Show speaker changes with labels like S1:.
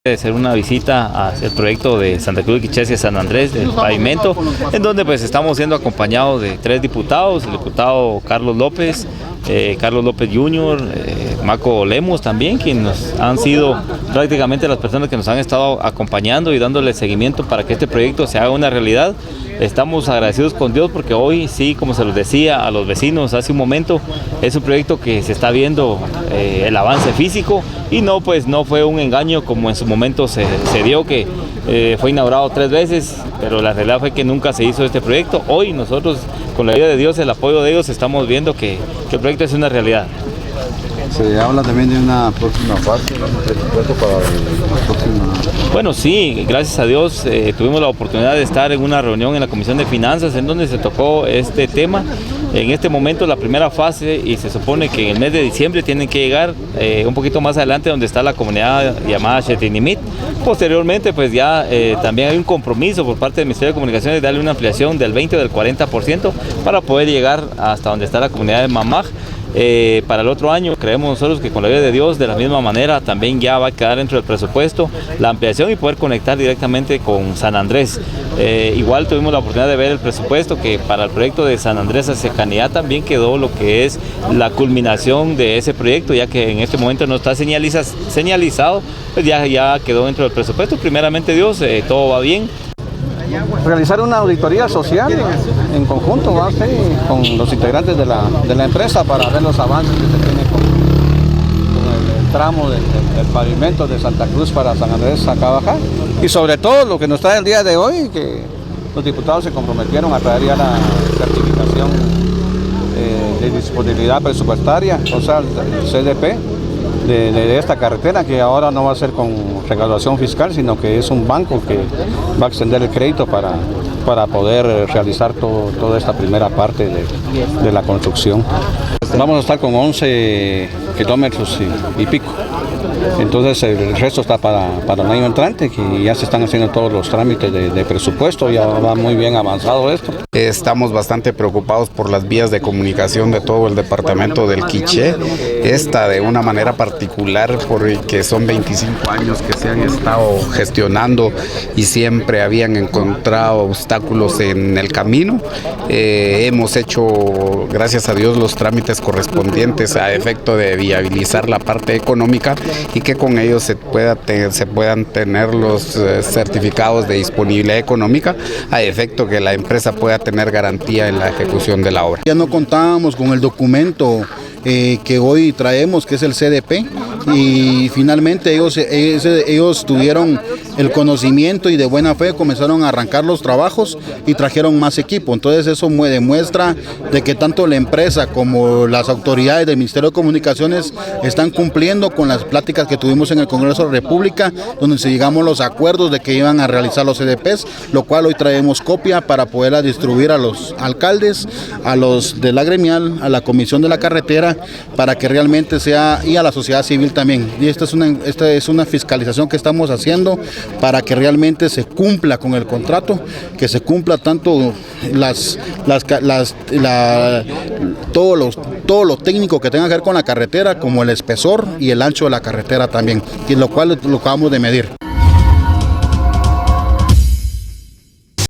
S1: de hacer una visita al proyecto de Santa Cruz de Quiché hacia San Andrés, del pavimento, en donde pues estamos siendo acompañados de 3 diputados, el diputado Carlos López Jr., Maco Lemos también, quienes han sido prácticamente las personas que nos han estado acompañando y dándole seguimiento para que este proyecto se haga una realidad. Estamos agradecidos con Dios porque hoy sí, como se los decía a los vecinos hace un momento, es un proyecto que se está viendo el avance físico y no fue un engaño como en su momento se dio, que fue inaugurado 3 veces, pero la realidad fue que nunca se hizo este proyecto. Hoy nosotros, con la ayuda de Dios, el apoyo de ellos, estamos viendo que el proyecto es una realidad.
S2: Se habla también de una próxima fase, un presupuesto para la próxima.
S1: Bueno, sí, gracias a Dios tuvimos la oportunidad de estar en una reunión en la Comisión de Finanzas en donde se tocó este tema. En este momento la primera fase, y se supone que en el mes de diciembre tienen que llegar un poquito más adelante donde está la comunidad llamada Chetinimit. Posteriormente pues ya también hay un compromiso por parte del Ministerio de Comunicaciones de darle una ampliación del 20 o del 40% para poder llegar hasta donde está la comunidad de Mamaj. Para el otro año creemos nosotros que con la ayuda de Dios de la misma manera también ya va a quedar dentro del presupuesto la ampliación y poder conectar directamente con San Andrés. Igual tuvimos la oportunidad de ver el presupuesto que para el proyecto de San Andrés hacia Canidá también quedó lo que es la culminación de ese proyecto, ya que en este momento no está señalizado, pues ya quedó dentro del presupuesto. Primeramente Dios, todo va bien.
S2: Realizar una auditoría social en conjunto, ¿va? Sí, con los integrantes de la empresa para ver los avances que se tienen con el tramo del pavimento de Santa Cruz para San Andrés acá bajar. Y sobre todo lo que nos trae el día de hoy, que los diputados se comprometieron a traer ya la certificación de disponibilidad presupuestaria, o sea, el CDP. De esta carretera, que ahora no va a ser con recaudación fiscal, sino que es un banco que va a extender el crédito para poder realizar toda esta primera parte de la construcción. Vamos a estar con 11 kilómetros y pico. Entonces el resto está para el año entrante, que ya se están haciendo todos los trámites de presupuesto, ya va muy bien avanzado esto.
S3: Estamos bastante preocupados por las vías de comunicación de todo el departamento del Quiché, esta de una manera particular porque son 25 años que se han estado gestionando y siempre habían encontrado obstáculos en el camino. Hemos hecho, gracias a Dios, los trámites correspondientes a efecto de viabilizar la parte económica y que con ellos se puedan tener los certificados de disponibilidad económica a efecto que la empresa pueda tener garantía en la ejecución de la obra.
S4: Ya no contábamos con el documento que hoy traemos, que es el CDP, y finalmente ellos tuvieron el conocimiento y de buena fe comenzaron a arrancar los trabajos y trajeron más equipo. Entonces eso demuestra de que tanto la empresa como las autoridades del Ministerio de Comunicaciones están cumpliendo con las pláticas que tuvimos en el Congreso de la República, donde se llegamos a los acuerdos de que iban a realizar los CDPs, lo cual hoy traemos copia para poderla distribuir a los alcaldes, a los de la gremial, a la comisión de la carretera, para que realmente sea, y a la sociedad civil también. Y esta es una fiscalización que estamos haciendo para que realmente se cumpla con el contrato, que se cumpla tanto todo lo técnico que tenga que ver con la carretera, como el espesor y el ancho de la carretera también, y lo cual lo acabamos de medir.